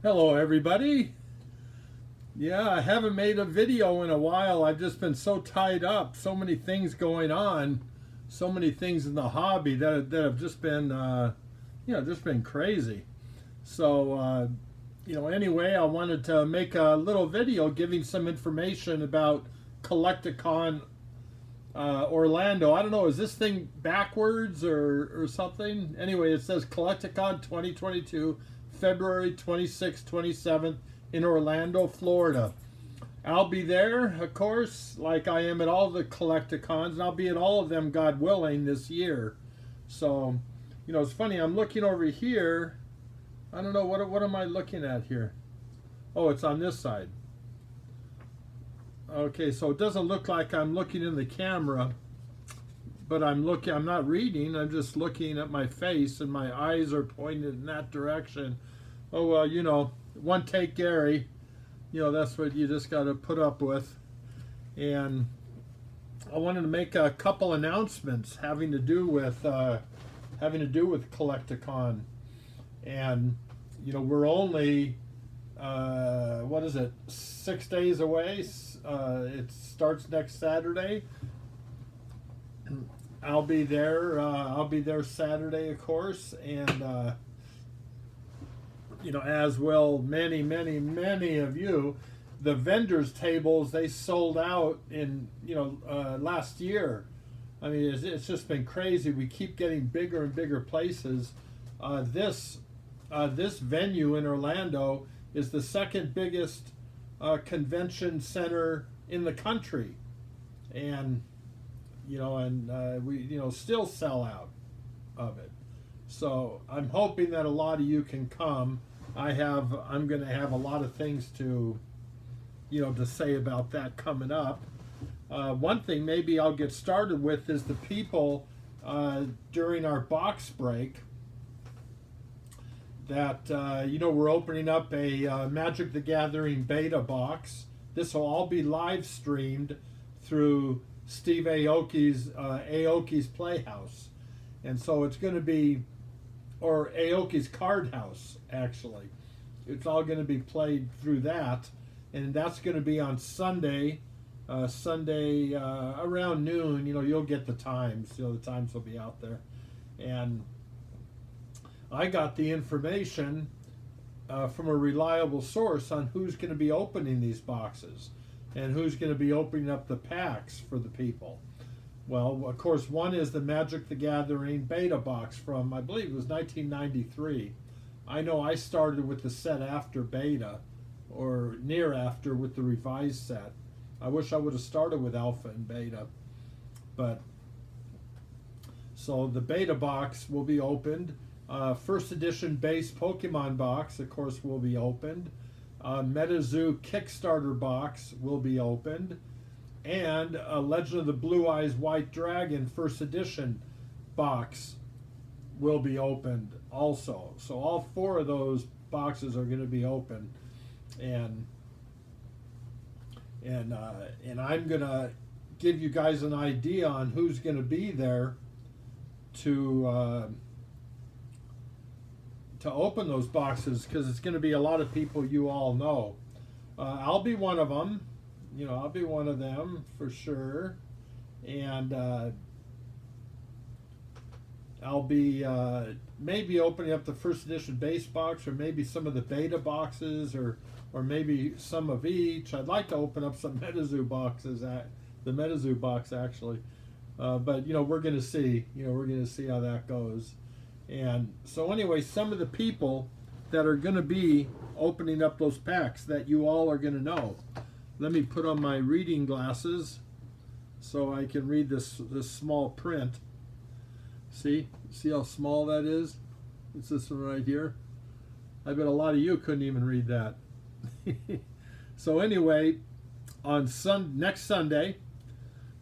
Hello everybody. Yeah, I haven't made a video in a while. I've just been so tied up, so many things going on, so many things in the hobby that have just been just been crazy. So anyway, I wanted to make a little video giving some information about Collecticon Orlando. I don't know, is this thing backwards or something? Anyway, it says Collecticon 2022, February 26th, 27th in Orlando, Florida. I'll be there, of course, like I am at all the Collecticons, and I'll be at all of them, God willing, this year. So, it's funny, I'm looking over here. I don't know, what am I looking at here? Oh, it's on this side. Okay, so it doesn't look like I'm looking in the camera, but I'm not reading, I'm just looking at my face and my eyes are pointed in that direction. Oh, well, one take Gary, that's what you just got to put up with. And I wanted to make a couple announcements having to do with Collecticon. And, we're only, 6 days away. It starts next Saturday. I'll be there. I'll be there Saturday, of course, and as will many of you. The vendors' tables, they sold out in last year. I mean, it's just been crazy. We keep getting bigger and bigger places. This venue in Orlando is the second biggest convention center in the country, and we still sell out of it. So I'm hoping that a lot of you can come. I'm going to have a lot of things to say about that coming up. One thing maybe I'll get started with is the people during our box break that we're opening up a Magic the Gathering beta box. This will all be live streamed through Steve Aoki's Playhouse, and so it's going to be, or Aoki's Card House actually. It's all going to be played through that, and that's going to be on Sunday. Sunday around noon. You'll get the times. The times will be out there, and I got the information from a reliable source on who's going to be opening these boxes and who's going to be opening up the packs for the people. Well, of course, one is the Magic the Gathering beta box from, I believe it was 1993. I know I started with the set after beta, or near after, with the revised set. I wish I would have started with alpha and beta. But, so the beta box will be opened. First edition base Pokemon box, of course, will be opened. MetaZoo Kickstarter box will be opened. And a Legend of the Blue Eyes White Dragon first edition box will be opened also. So all four of those boxes are going to be open, and I'm going to give you guys an idea on who's going to be there to open those boxes, because it's going to be a lot of people you all know. I'll be one of them. I'll be one of them for sure, and I'll be maybe opening up the first edition base box, or maybe some of the beta boxes, or maybe some of each. I'd like to open up some MetaZoo boxes, the MetaZoo box actually, but we're going to see. We're going to see how that goes. And so anyway, some of the people that are going to be opening up those packs that you all are going to know. Let me put on my reading glasses so I can read this small print. See how small that is? It's this one right here. I bet a lot of you couldn't even read that. So anyway, on next Sunday,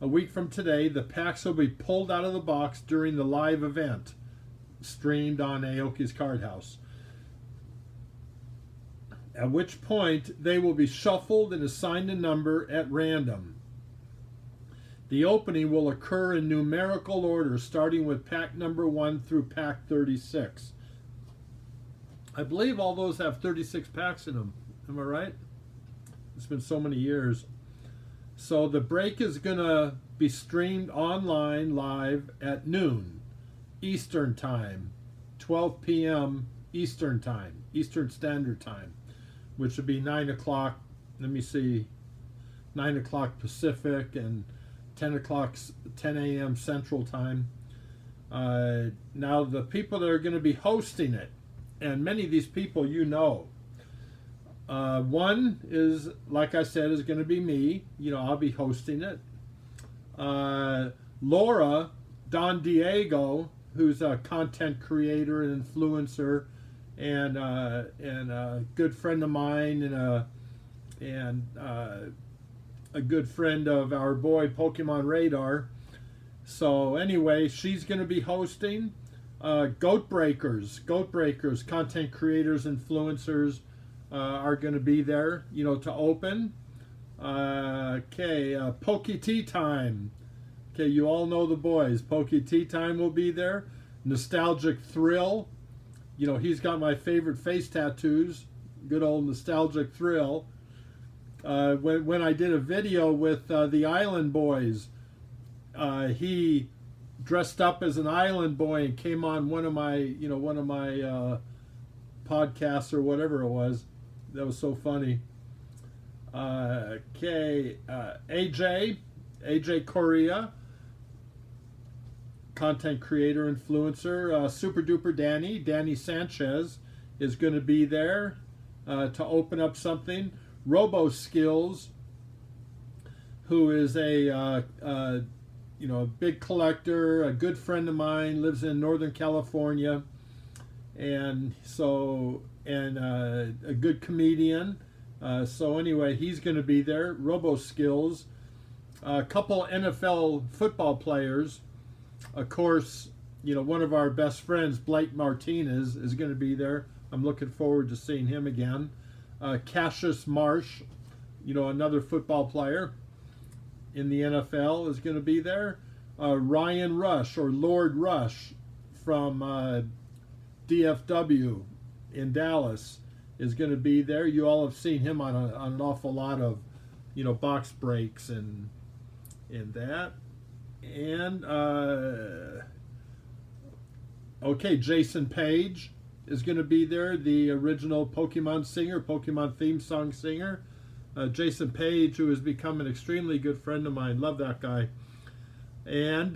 a week from today, the packs will be pulled out of the box during the live event streamed on Aoki's Card House, at which point they will be shuffled and assigned a number at random. The opening will occur in numerical order, starting with pack number 1 through pack 36. I believe all those have 36 packs in them. Am I right? It's been so many years. So the break is going to be streamed online live at noon Eastern Time, 12 p.m. Eastern Time, Eastern Standard Time, which would be 9 o'clock, let me see, 9 o'clock Pacific and 10 o'clock, 10 a.m. Central Time. Now the people that are going to be hosting it, and many of these people you know. One is, like I said, is going to be me. You know, I'll be hosting it. Laura Don Diego, who's a content creator and influencer, and a good friend of mine, and a good friend of our boy Pokemon Radar. So anyway, she's going to be hosting. Goat Breakers, content creators, influencers are going to be there, you know, to open. Poke Tea Time. Okay, you all know the boys. Poke Tea Time will be there. Nostalgic Thrill. You know, he's got my favorite face tattoos. Good old Nostalgic Thrill. When I did a video with the Island Boys, he dressed up as an island boy and came on one of my podcasts or whatever it was. That was so funny. AJ Correa, content creator, influencer. Super Duper Danny Sanchez is going to be there to open up something. Robo Skills, who is a big collector, a good friend of mine, lives in Northern California, and a good comedian. So anyway, he's going to be there. Robo Skills, a couple NFL football players. Of course, you know, one of our best friends, Blake Martinez, is going to be there. I'm looking forward to seeing him again. Cassius Marsh, you know, another football player in the NFL, is going to be there. Ryan Rush, or Lord Rush, from DFW in Dallas, is going to be there. You all have seen him on an awful lot of, you know, box breaks and that. And Jason Page is going to be there, the original Pokemon singer, Pokemon theme song singer. Jason Page, who has become an extremely good friend of mine. Love that guy. And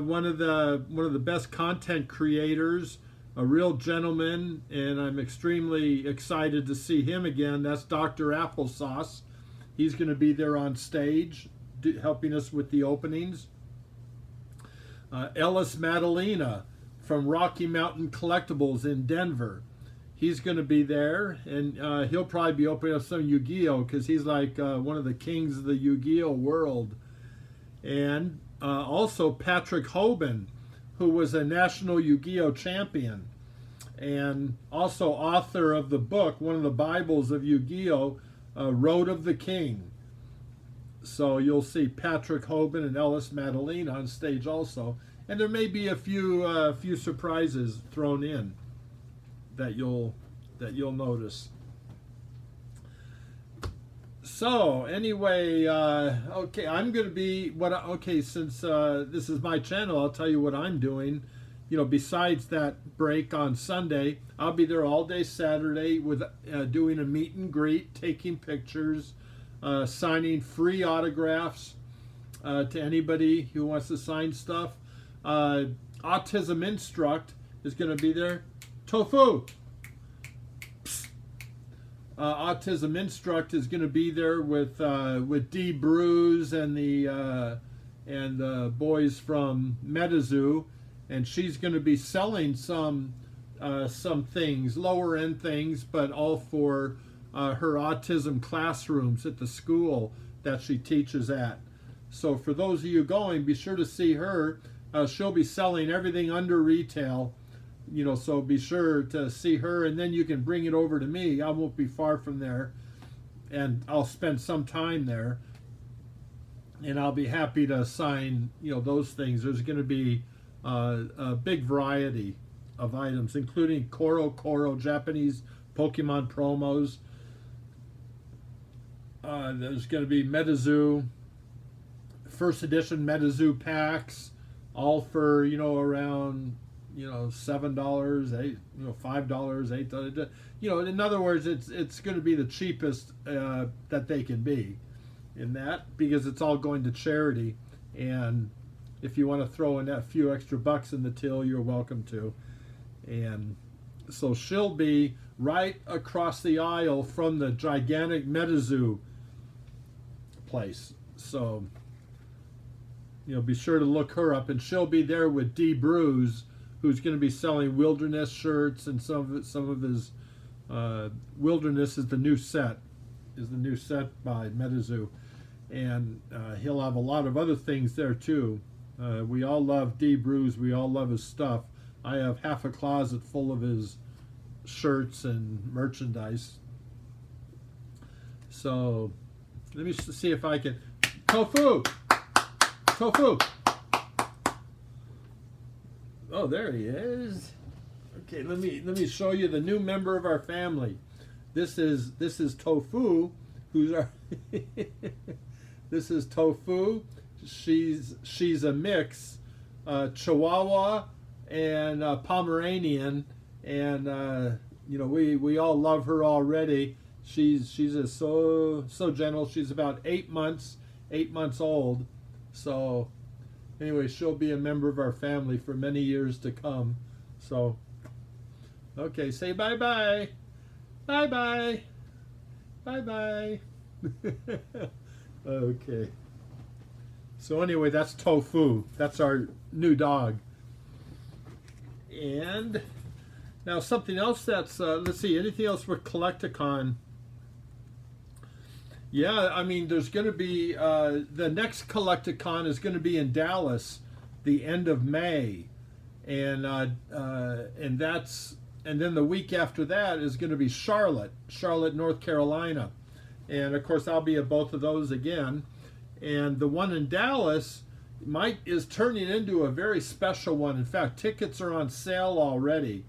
one of the best content creators, a real gentleman, and I'm extremely excited to see him again. That's Dr. Applesauce. He's going to be there on stage, helping us with the openings. Ellis Madalena from Rocky Mountain Collectibles in Denver. He's going to be there, and he'll probably be opening up some Yu-Gi-Oh! Because he's like one of the kings of the Yu-Gi-Oh! World. And also Patrick Hoban, who was a national Yu-Gi-Oh! Champion, and also author of the book, one of the Bibles of Yu-Gi-Oh!, Road of the King. So you'll see Patrick Hoban and Ellis Madalena on stage also. And there may be a few surprises thrown in that you'll notice. So anyway, I'm going to be since this is my channel, I'll tell you what I'm doing. You know, besides that break on Sunday, I'll be there all day Saturday with doing a meet and greet, taking pictures, signing free autographs to anybody who wants to sign stuff. Autism Instruct is going to be there. Tofu. Autism Instruct is going to be there with Dee Bruce and the boys from MetaZoo, and she's going to be selling some things, lower end things, but all for her autism classrooms at the school that she teaches at. So for those of you going, be sure to see her. She'll be selling everything under retail, you know, so be sure to see her, and then you can bring it over to me. I won't be far from there, and I'll spend some time there, and I'll be happy to sign, you know, those things. There's going to be a big variety of items, including Koro Japanese Pokemon promos. There's going to be MetaZoo, first edition MetaZoo packs, all for around $7, $5, $8. In other words, it's going to be the cheapest that they can be in that, because it's all going to charity. And if you want to throw in a few extra bucks in the till, you're welcome to. And so she'll be right across the aisle from the gigantic MetaZoo place. So be sure to look her up, and she'll be there with D. Bruce, who's going to be selling Wilderness shirts, and some of his Wilderness is the new set by MetaZoo, and he'll have a lot of other things there too. We all love D. Bruce. We all love his stuff. I have half a closet full of his shirts and merchandise. So let me see if I can. Tofu! Oh, there he is. Okay, let me show you the new member of our family. This is Tofu, who's our this is Tofu. She's a mix, Chihuahua and Pomeranian, and we all love her already. She's just so gentle. She's about 8 months old. So anyway, she'll be a member of our family for many years to come. So okay, say bye-bye. Bye-bye. Bye-bye. Okay. So anyway, that's Tofu. That's our new dog. And now something else that's, let's see, anything else with Collecticon? Yeah, I mean, there's going to be, the next Collecticon is going to be in Dallas the end of May. And then the week after that is going to be Charlotte, North Carolina. And of course, I'll be at both of those again. And the one in Dallas is turning into a very special one. In fact, tickets are on sale already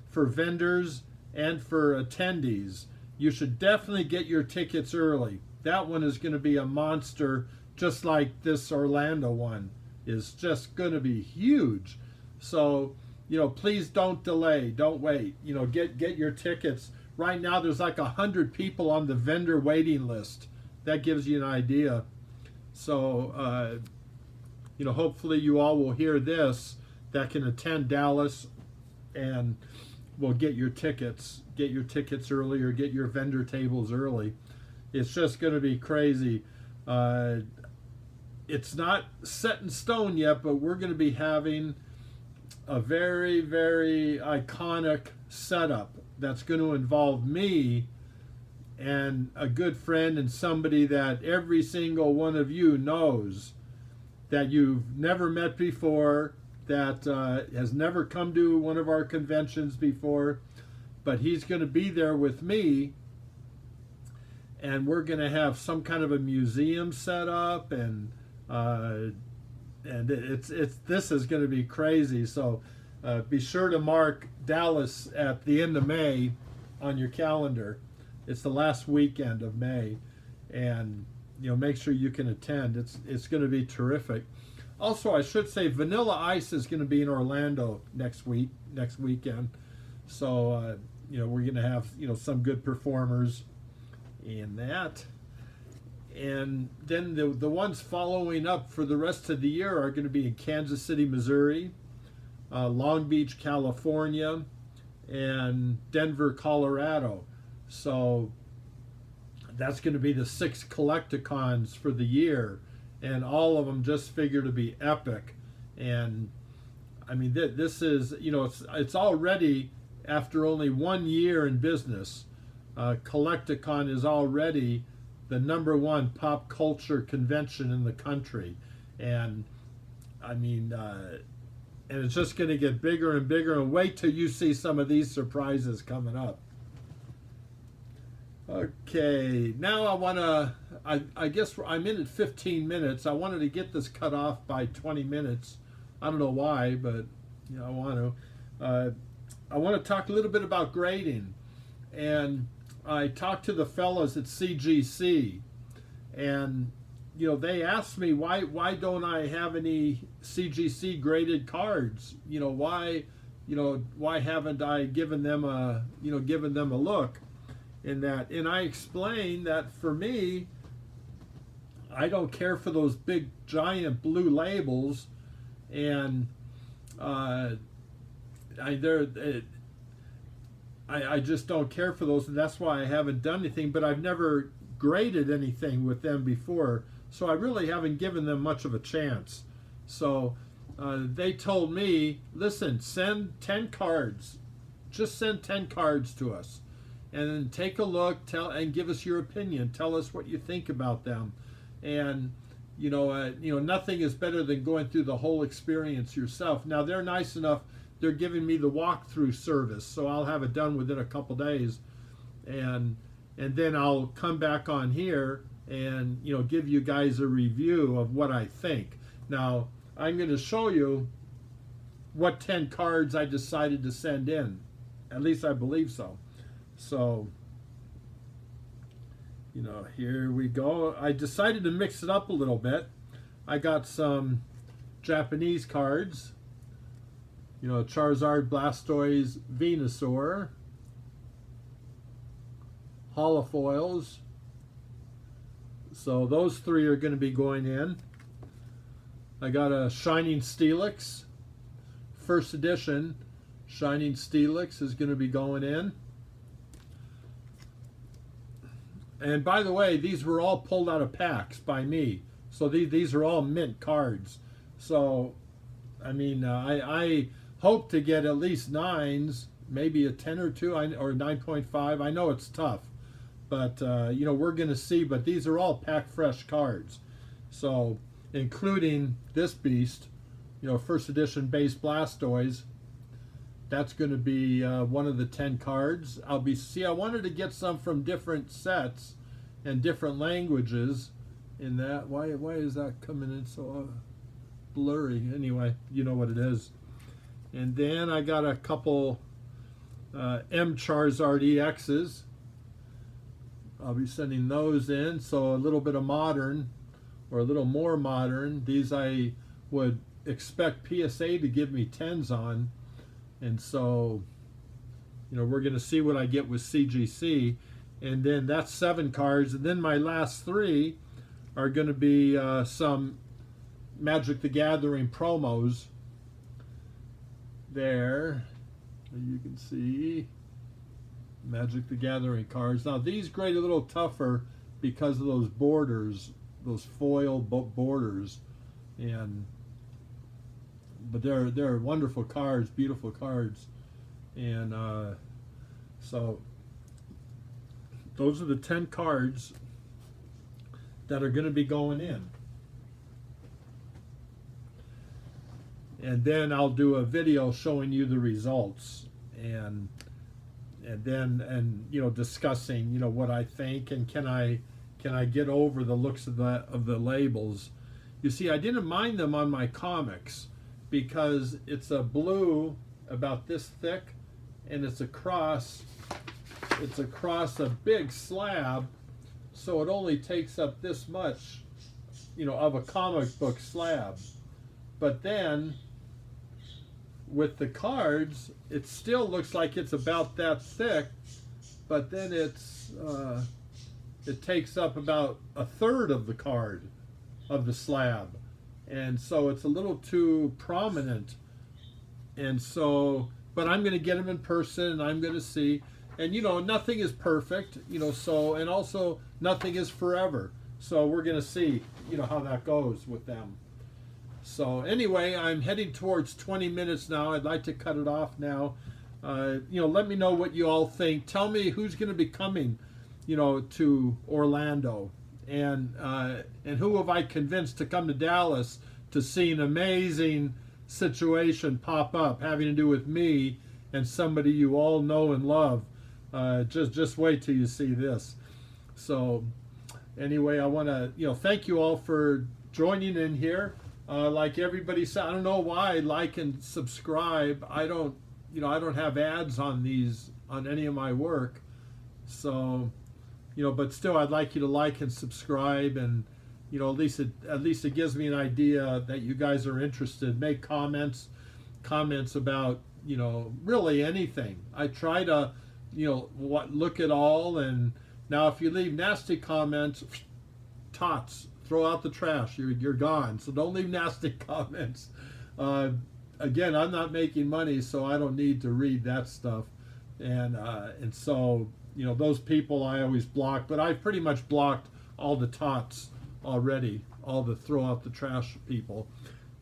for vendors and for attendees. You should definitely get your tickets early. That one is going to be a monster, just like this Orlando one is just going to be huge. So, please don't delay. Don't wait. Get your tickets. Right now, there's like 100 people on the vendor waiting list. That gives you an idea. So, hopefully you all will hear this, that can attend Dallas, and will get your tickets. Get your tickets early, or get your vendor tables early. It's just going to be crazy. It's not set in stone yet, but we're going to be having a very, very iconic setup that's going to involve me and a good friend and somebody that every single one of you knows, that you've never met before, that has never come to one of our conventions before, but he's going to be there with me, and we're going to have some kind of a museum set up, and this is going to be crazy. So be sure to mark Dallas at the end of May on your calendar. It's the last weekend of May, and make sure you can attend. It's going to be terrific. Also, I should say Vanilla Ice is going to be in Orlando next weekend. So we're going to have some good performers in that. And then the ones following up for the rest of the year are going to be in Kansas City, Missouri, Long Beach, California, and Denver, Colorado. So that's going to be the 6 Collecticons for the year, and all of them just figure to be epic. And I mean, this is, it's already, after only 1 year in business, Collecticon is already the #1 pop culture convention in the country. And I mean, and it's just going to get bigger and bigger, and wait till you see some of these surprises coming up. Okay, now I guess I'm in at 15 minutes. I wanted to get this cut off by 20 minutes. I don't know why, but I want to. I want to talk a little bit about grading. And I talked to the fellas at CGC, and they asked me why don't I have any CGC graded cards? Why haven't I given them a look in that? And I explained that for me, I don't care for those big giant blue labels, and I just don't care for those, and that's why I haven't done anything. But I've never graded anything with them before, so I really haven't given them much of a chance. So they told me, listen, send 10 cards. Just send 10 cards to us, and then take a look, and give us your opinion. Tell us what you think about them. And nothing is better than going through the whole experience yourself. Now they're nice enough; they're giving me the walkthrough service, so I'll have it done within a couple days, and then I'll come back on here and give you guys a review of what I think. Now I'm going to show you what 10 cards I decided to send in. At least I believe so. So. Here we go. I decided to mix it up a little bit. I got some Japanese cards. Charizard, Blastoise, Venusaur, holofoils. So those 3 are going to be going in. I got a Shining Steelix, first edition. Shining Steelix is going to be going in. And by the way, these were all pulled out of packs by me. So these are all mint cards. So, I mean, I hope to get at least 9s, maybe a 10 or 2, or 9.5. I know it's tough. But, we're going to see. But these are all pack fresh cards. So, including this beast, first edition base Blastoise. That's going to be one of the 10 cards. I wanted to get some from different sets and different languages in that. Why is that coming in so blurry? Anyway, you know what it is. And then I got a couple M Charizard EXs. I'll be sending those in. So a little bit of modern, or a little more modern. These I would expect PSA to give me 10s on. And so, we're going to see what I get with CGC. And then that's 7 cards. And then my last 3 are going to be some Magic the Gathering promos. There, you can see Magic the Gathering cards. Now, these grade a little tougher because of those borders, those foil borders. But they're wonderful cards, beautiful cards, and so those are the 10 cards that are going to be going in. And then I'll do a video showing you the results, and then discussing what I think, and can I get over the looks of the labels. You see, I didn't mind them on my comics, because it's a blue about this thick, and it's across a big slab, so it only takes up this much, of a comic book slab. But then with the cards, it still looks like it's about that thick, but then it takes up about a third of the card of the slab. And so it's a little too prominent. And so, but I'm going to get them in person, and I'm going to see. And nothing is perfect, so, and also nothing is forever. So we're going to see, how that goes with them. So anyway, I'm heading towards 20 minutes now. I'd like to cut it off now. Let me know what you all think. Tell me who's going to be coming, to Orlando. And who have I convinced to come to Dallas to see an amazing situation pop up having to do with me and somebody you all know and love. Just wait till you see this. So anyway, I want to thank you all for joining in here. Like everybody said, I don't know why, like and subscribe. I don't I don't have ads on these, on any of my work. So, but still, I'd like you to like and subscribe, and at least it gives me an idea that you guys are interested. Make comments about really anything. I try to look at all. And now if you leave nasty comments, tots, throw out the trash. You're gone. So don't leave nasty comments. Again, I'm not making money, so I don't need to read that stuff. And so those people I always block. But I've pretty much blocked all the tots already, all the throw out the trash people.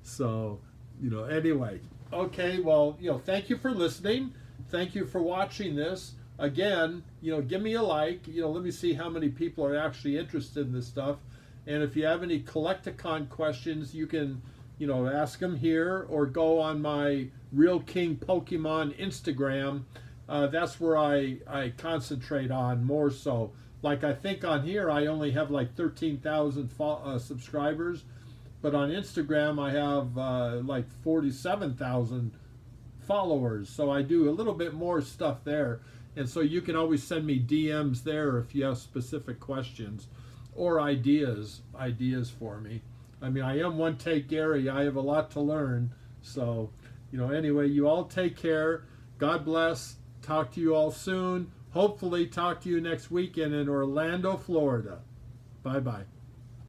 So anyway, okay, well, thank you for listening. Thank you for watching this. Again, give me a like. Let me see how many people are actually interested in this stuff. And if you have any Collecticon questions, you can ask them here, or go on my Real King Pokemon Instagram. That's where I concentrate on more so. Like, I think on here I only have like 13,000 subscribers, but on Instagram I have like 47,000 followers. So I do a little bit more stuff there. And so you can always send me DMs there if you have specific questions or ideas for me. I mean, I am One Take Gary. I have a lot to learn. So, anyway, you all take care. God bless. Talk to you all soon. Hopefully talk to you next weekend in Orlando, Florida. Bye-bye.